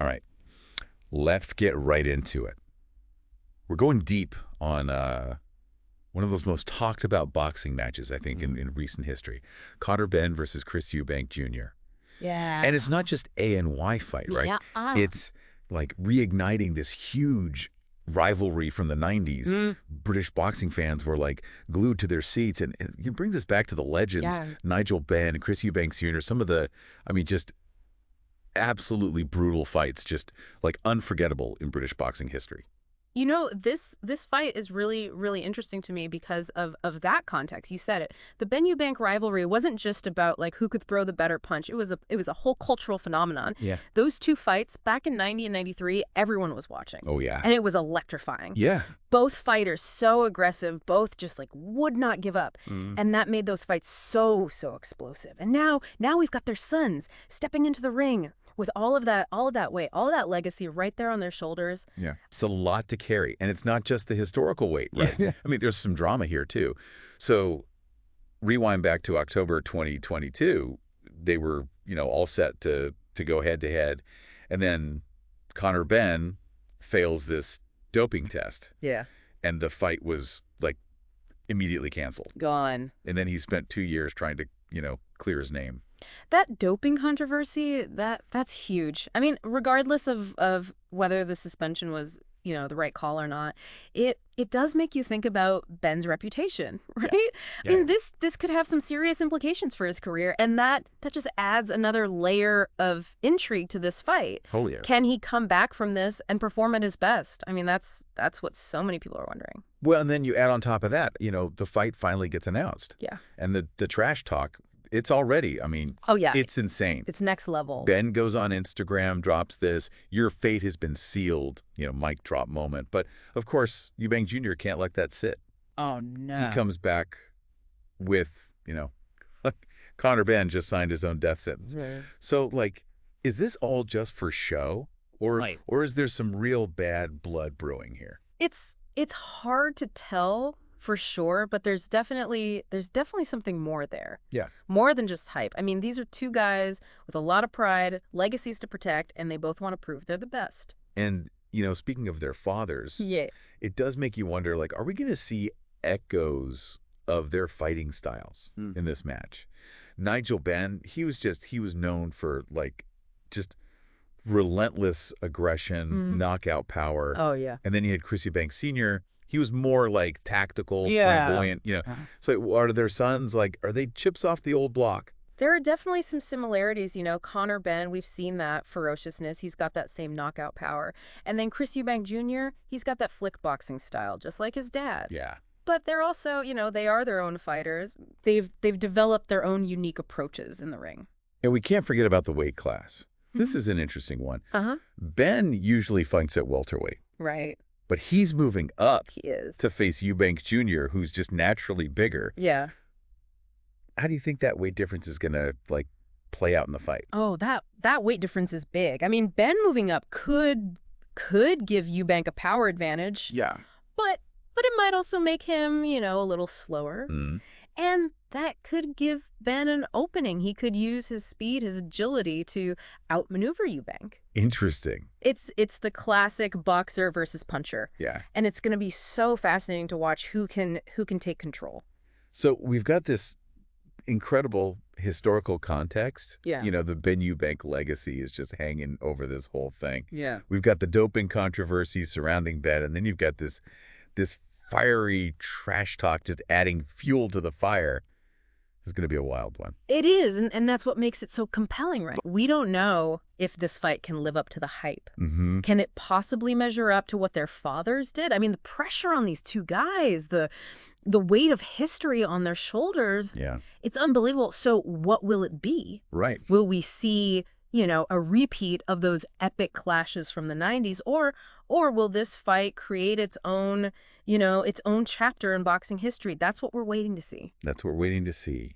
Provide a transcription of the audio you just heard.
All right, let's get right into it. We're going deep on one of those most talked about boxing matches, I think, in recent history. Conorbenn versus Chris Eubank Jr. Yeah. And it's not just A and Y fight, right? Yeah. It's like reigniting this huge rivalry from the 90s. British boxing fans were like glued to their seats. And you bring this back to the legends, Nigel Benn, Chris Eubank Jr., some of the, I mean, just absolutely brutal fights, just like unforgettable in British boxing history. You know, this fight is really, really interesting to me because of that context. You said it. The Benn Eubank rivalry wasn't just about like who could throw the better punch. It was a whole cultural phenomenon. Yeah. Those two fights back in 90 and 93, everyone was watching. Oh, yeah. And it was electrifying. Yeah. Both fighters so aggressive, both just like would not give up. And that made those fights so explosive. And now we've got their sons stepping into the ring with all of that weight, all of that legacy right there on their shoulders. Yeah. It's a lot to carry. And it's not just the historical weight, right? Yeah. I mean, there's some drama here, too. So rewind back to October 2022, they were, all set to go head-to-head. And then Conorbenn fails this doping test. Yeah. And the fight was, like, immediately canceled. Gone. And then he spent 2 years trying to, clear his name. That doping controversy, that's huge. I mean, regardless of whether the suspension was, the right call or not, it does make you think about Benn's reputation, right? Yeah. I mean, this could have some serious implications for his career, and that just adds another layer of intrigue to this fight. Holy air. Can he come back from this and perform at his best? I mean, that's what so many people are wondering. Well, and then you add on top of that, the fight finally gets announced. Yeah. And the trash talk, it's already, I mean, oh, yeah. It's insane. It's next level. Benn goes on Instagram, drops this, your fate has been sealed, mic drop moment. But, of course, Eubank Jr. can't let that sit. Oh, no. He comes back with, Conorbenn just signed his own death sentence. Right. So, like, is this all just for show? Or is there some real bad blood brewing here? It's hard to tell for sure, but there's definitely something more there. Yeah. More than just hype. I mean, these are two guys with a lot of pride, legacies to protect, and they both want to prove they're the best. And, speaking of their fathers, yeah, it does make you wonder, like, are we going to see echoes of their fighting styles in this match? Nigel Benn, he was known for, like, just relentless aggression, knockout power. Oh, yeah. And then you had Chris Eubank Sr., he was more like tactical, flamboyant, So are their sons, like, are they chips off the old block? There are definitely some similarities, Conorbenn, we've seen that ferociousness. He's got that same knockout power. And then Chris Eubank Jr., he's got that flick boxing style, just like his dad. Yeah. But they're also, they are their own fighters. They've developed their own unique approaches in the ring. And we can't forget about the weight class. This is an interesting one. Benn usually fights at welterweight. Right. But he's moving up to face Eubank Jr., who's just naturally bigger. Yeah. How do you think that weight difference is going to, like, play out in the fight? Oh, that weight difference is big. I mean, Benn moving up could give Eubank a power advantage. Yeah. But it might also make him, a little slower. And that could give Benn an opening. He could use his speed, his agility to outmaneuver Eubank. Interesting. It's the classic boxer versus puncher. Yeah. And And it's going to be so fascinating to watch who can take control. so we've got this incredible historical context. Yeah. The Benn Eubank legacy is just hanging over this whole thing. Yeah. We've got the doping controversy surrounding Benn, and then you've got this fiery trash talk just adding fuel to the fire. It's going to be a wild one. It is, and that's what makes it so compelling, right? We don't know if this fight can live up to the hype. Can it possibly measure up to what their fathers did? I mean, the pressure on these two guys, the weight of history on their shoulders, it's unbelievable. So what will it be? Right. Will we see, a repeat of those epic clashes from the 90s, or will this fight create its own chapter in boxing history? That's what we're waiting to see. That's what we're waiting to see.